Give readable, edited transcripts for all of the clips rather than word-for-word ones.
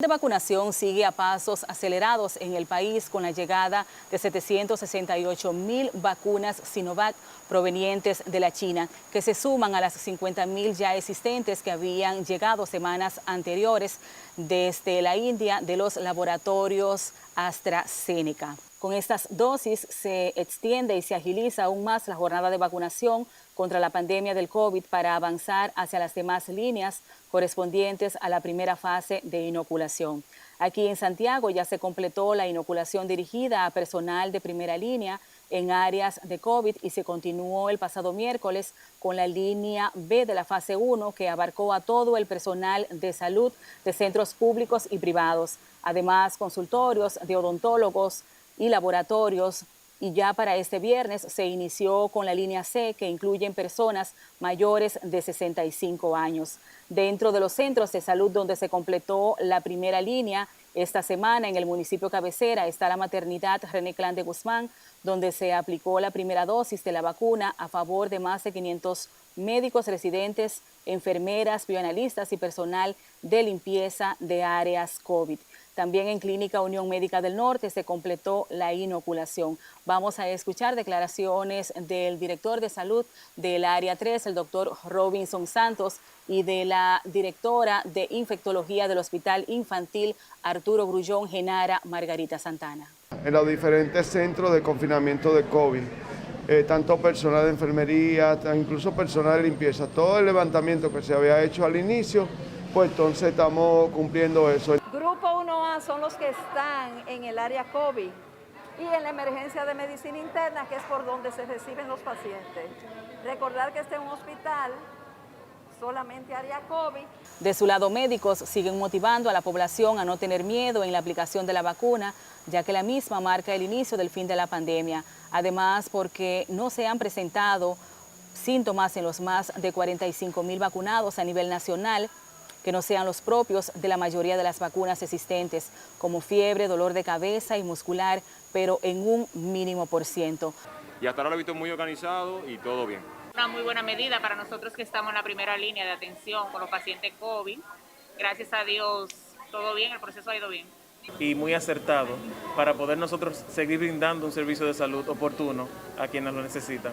La vacunación sigue a pasos acelerados en el país con la llegada de 768.000 vacunas Sinovac provenientes de la China, que se suman a las 50.000 ya existentes que habían llegado semanas anteriores desde la India de los laboratorios AstraZeneca. Con estas dosis se extiende y se agiliza aún más la jornada de vacunación contra la pandemia del COVID para avanzar hacia las demás líneas correspondientes a la primera fase de inoculación. Aquí en Santiago ya se completó la inoculación dirigida a personal de primera línea en áreas de COVID y se continuó el pasado miércoles con la línea B de la fase 1 que abarcó a todo el personal de salud de centros públicos y privados, además consultorios de odontólogos y laboratorios. Y ya para este viernes se inició con la línea C, que incluyen personas mayores de 65 años. Dentro de los centros de salud donde se completó la primera línea, esta semana en el municipio cabecera está la maternidad René Clan de Guzmán, donde se aplicó la primera dosis de la vacuna a favor de más de 500 médicos residentes, enfermeras, bioanalistas y personal de limpieza de áreas COVID. También en Clínica Unión Médica del Norte se completó la inoculación. Vamos a escuchar declaraciones del director de salud del área 3, el doctor Robinson Santos, y de la directora de infectología del Hospital Infantil Arturo Grullón Genara, Margarita Santana. En los diferentes centros de confinamiento de COVID, tanto personal de enfermería, incluso personal de limpieza, todo el levantamiento que se había hecho al inicio, pues entonces estamos cumpliendo eso. Grupo 1A son los que están en el área COVID y en la emergencia de medicina interna, que es por donde se reciben los pacientes. Recordar que este es un hospital solamente área COVID. De su lado, médicos siguen motivando a la población a no tener miedo en la aplicación de la vacuna, ya que la misma marca el inicio del fin de la pandemia. Además, porque no se han presentado síntomas en los más de 45.000 vacunados a nivel nacional, que no sean los propios de la mayoría de las vacunas existentes, como fiebre, dolor de cabeza y muscular, pero en un mínimo %. Y hasta ahora lo he visto muy organizado y todo bien. Una muy buena medida para nosotros que estamos en la primera línea de atención con los pacientes COVID. Gracias a Dios, todo bien, el proceso ha ido bien. Y muy acertado para poder nosotros seguir brindando un servicio de salud oportuno a quienes lo necesitan.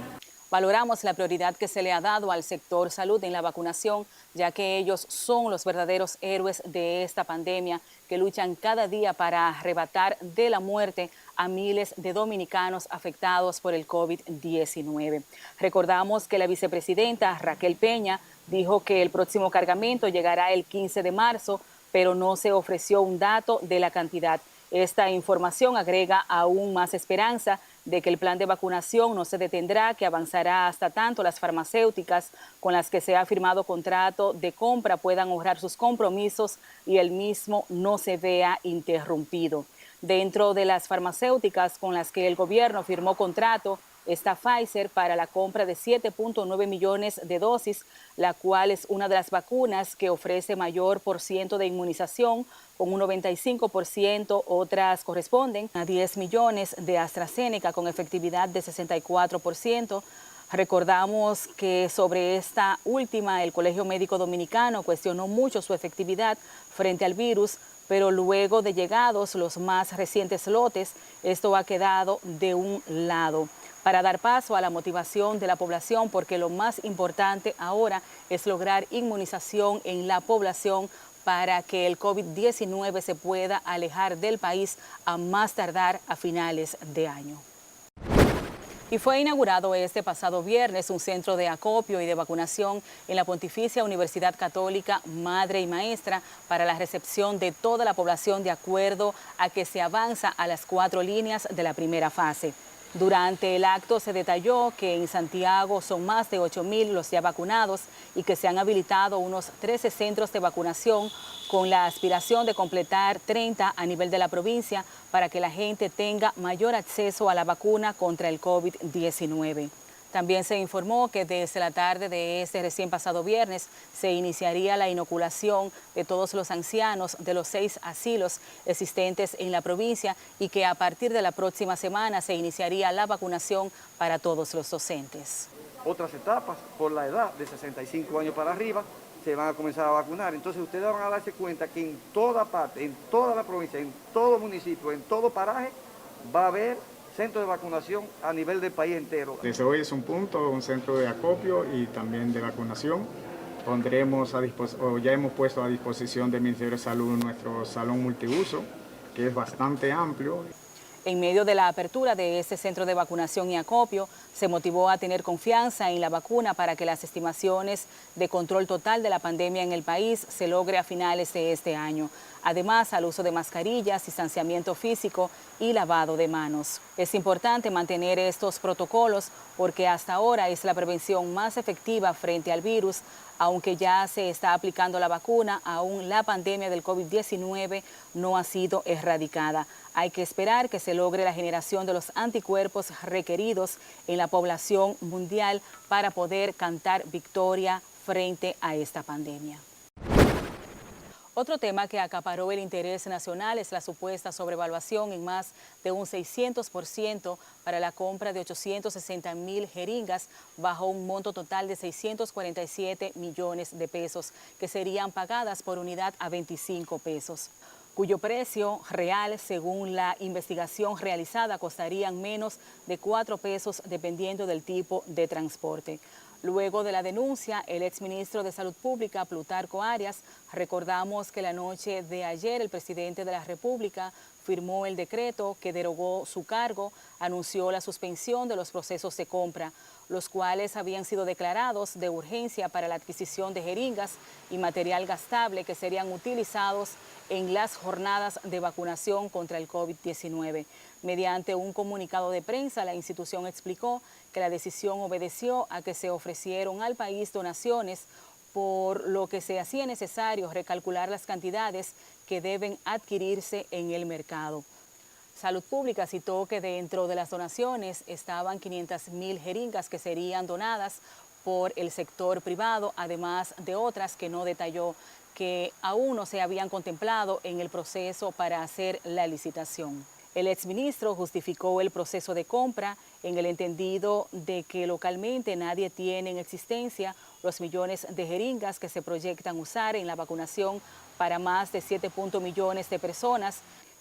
Valoramos la prioridad que se le ha dado al sector salud en la vacunación, ya que ellos son los verdaderos héroes de esta pandemia que luchan cada día para arrebatar de la muerte a miles de dominicanos afectados por el COVID-19. Recordamos que la vicepresidenta Raquel Peña dijo que el próximo cargamento llegará el 15 de marzo, pero no se ofreció un dato de la cantidad. Esta información agrega aún más esperanza de que el plan de vacunación no se detendrá, que avanzará hasta tanto las farmacéuticas con las que se ha firmado contrato de compra puedan honrar sus compromisos y el mismo no se vea interrumpido. Dentro de las farmacéuticas con las que el gobierno firmó contrato está Pfizer para la compra de 7.9 millones de dosis, la cual es una de las vacunas que ofrece mayor % de inmunización, con un 95%, otras corresponden a 10 millones de AstraZeneca con efectividad de 64%. Recordamos que sobre esta última el Colegio Médico Dominicano cuestionó mucho su efectividad frente al virus, pero luego de llegados los más recientes lotes, esto ha quedado de un lado, para dar paso a la motivación de la población, porque lo más importante ahora es lograr inmunización en la población para que el COVID-19 se pueda alejar del país a más tardar a finales de año. Y fue inaugurado este pasado viernes un centro de acopio y de vacunación en la Pontificia Universidad Católica Madre y Maestra para la recepción de toda la población de acuerdo a que se avanza a las 4 líneas de la primera fase. Durante el acto se detalló que en Santiago son más de 8.000 los ya vacunados y que se han habilitado unos 13 centros de vacunación con la aspiración de completar 30 a nivel de la provincia para que la gente tenga mayor acceso a la vacuna contra el COVID-19. También se informó que desde la tarde de este recién pasado viernes se iniciaría la inoculación de todos los ancianos de los 6 asilos existentes en la provincia y que a partir de la próxima semana se iniciaría la vacunación para todos los docentes. Otras etapas por la edad de 65 años para arriba se van a comenzar a vacunar. Entonces ustedes van a darse cuenta que en toda parte, en toda la provincia, en todo municipio, en todo paraje, va a haber centros de vacunación a nivel del país entero. Desde hoy es un punto, un centro de acopio y también de vacunación. Pondremos ya hemos puesto a disposición del Ministerio de Salud nuestro salón multiuso, que es bastante amplio. En medio de la apertura de este centro de vacunación y acopio, se motivó a tener confianza en la vacuna para que las estimaciones de control total de la pandemia en el país se logre a finales de este año. Además, al uso de mascarillas, distanciamiento físico y lavado de manos. Es importante mantener estos protocolos porque hasta ahora es la prevención más efectiva frente al virus. Aunque ya se está aplicando la vacuna, aún la pandemia del COVID-19 no ha sido erradicada. Hay que esperar que se logre la generación de los anticuerpos requeridos en la población mundial para poder cantar victoria frente a esta pandemia. Otro tema que acaparó el interés nacional es la supuesta sobrevaluación en más de un 600% para la compra de 860.000 jeringas bajo un monto total de 647 millones de pesos que serían pagadas por unidad a 25 pesos, cuyo precio real, según la investigación realizada, costarían menos de 4 pesos dependiendo del tipo de transporte. Luego de la denuncia, el exministro de Salud Pública, Plutarco Arias, recordamos que la noche de ayer el presidente de la República firmó el decreto que derogó su cargo, anunció la suspensión de los procesos de compra, los cuales habían sido declarados de urgencia para la adquisición de jeringas y material gastable que serían utilizados en las jornadas de vacunación contra el COVID-19. Mediante un comunicado de prensa, la institución explicó que la decisión obedeció a que se ofrecieron al país donaciones, por lo que se hacía necesario recalcular las cantidades que deben adquirirse en el mercado. Salud Pública citó que dentro de las donaciones estaban 500.000 jeringas que serían donadas por el sector privado, además de otras que no detalló, que aún no se habían contemplado en el proceso para hacer la licitación. El exministro justificó el proceso de compra en el entendido de que localmente nadie tiene en existencia los millones de jeringas que se proyectan usar en la vacunación para más de 7 millones de personas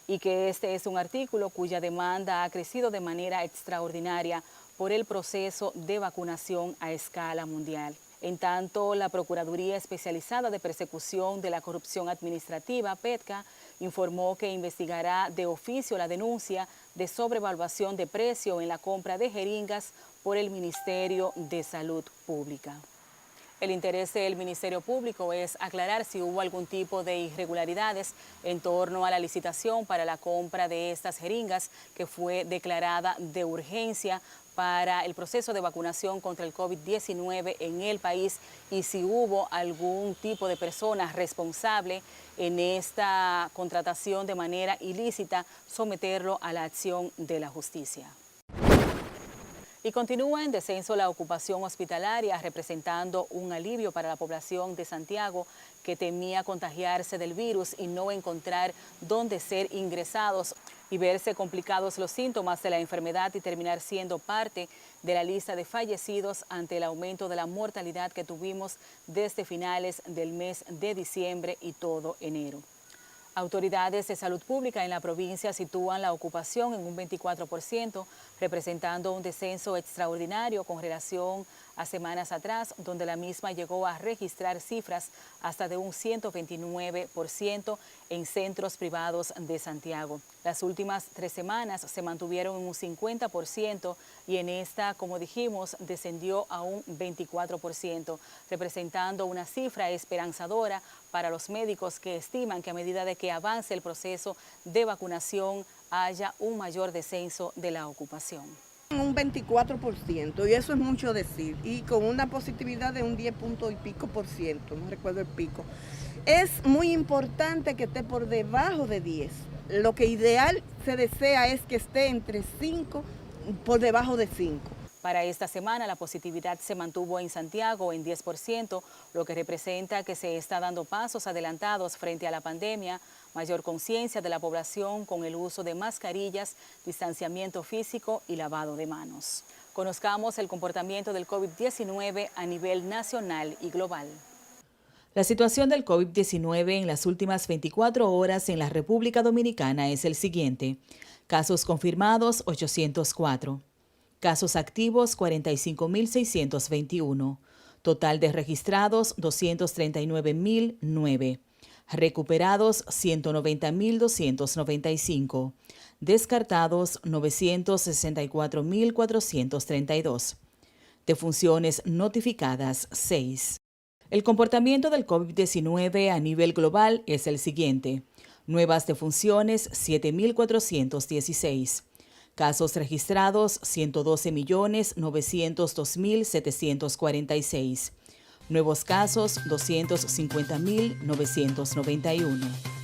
y que este es un artículo cuya demanda ha crecido de manera extraordinaria por el proceso de vacunación a escala mundial. En tanto, la Procuraduría Especializada de Persecución de la Corrupción Administrativa, PETCA, informó que investigará de oficio la denuncia de sobrevaluación de precio en la compra de jeringas por el Ministerio de Salud Pública. El interés del Ministerio Público es aclarar si hubo algún tipo de irregularidades en torno a la licitación para la compra de estas jeringas que fue declarada de urgencia para el proceso de vacunación contra el COVID-19 en el país y si hubo algún tipo de persona responsable en esta contratación de manera ilícita, someterlo a la acción de la justicia. Y continúa en descenso la ocupación hospitalaria, representando un alivio para la población de Santiago que temía contagiarse del virus y no encontrar dónde ser ingresados y verse complicados los síntomas de la enfermedad y terminar siendo parte de la lista de fallecidos ante el aumento de la mortalidad que tuvimos desde finales del mes de diciembre y todo enero. Autoridades de salud pública en la provincia sitúan la ocupación en un 24%, representando un descenso extraordinario con relación a semanas atrás, donde la misma llegó a registrar cifras hasta de un 129% en centros privados de Santiago. Las últimas 3 semanas se mantuvieron en un 50% y en esta, como dijimos, descendió a un 24%, representando una cifra esperanzadora para los médicos que estiman que a medida de que avance el proceso de vacunación haya un mayor descenso de la ocupación. Un 24%, y eso es mucho decir, y con una positividad de un 10 punto y pico por ciento, no recuerdo el pico. Es muy importante que esté por debajo de 10. Lo que ideal se desea es que esté entre 5, por debajo de 5. Para esta semana la positividad se mantuvo en Santiago en 10%, lo que representa que se está dando pasos adelantados frente a la pandemia, mayor conciencia de la población con el uso de mascarillas, distanciamiento físico y lavado de manos. Conozcamos el comportamiento del COVID-19 a nivel nacional y global. La situación del COVID-19 en las últimas 24 horas en la República Dominicana es el siguiente. Casos confirmados, 804. Casos activos, 45.621. Total de registrados, 239.009. Recuperados, 190.295. Descartados, 964.432. Defunciones notificadas, 6. El comportamiento del COVID-19 a nivel global es el siguiente. Nuevas defunciones, 7.416. Casos registrados, 112.902.746. Nuevos casos, 250.991.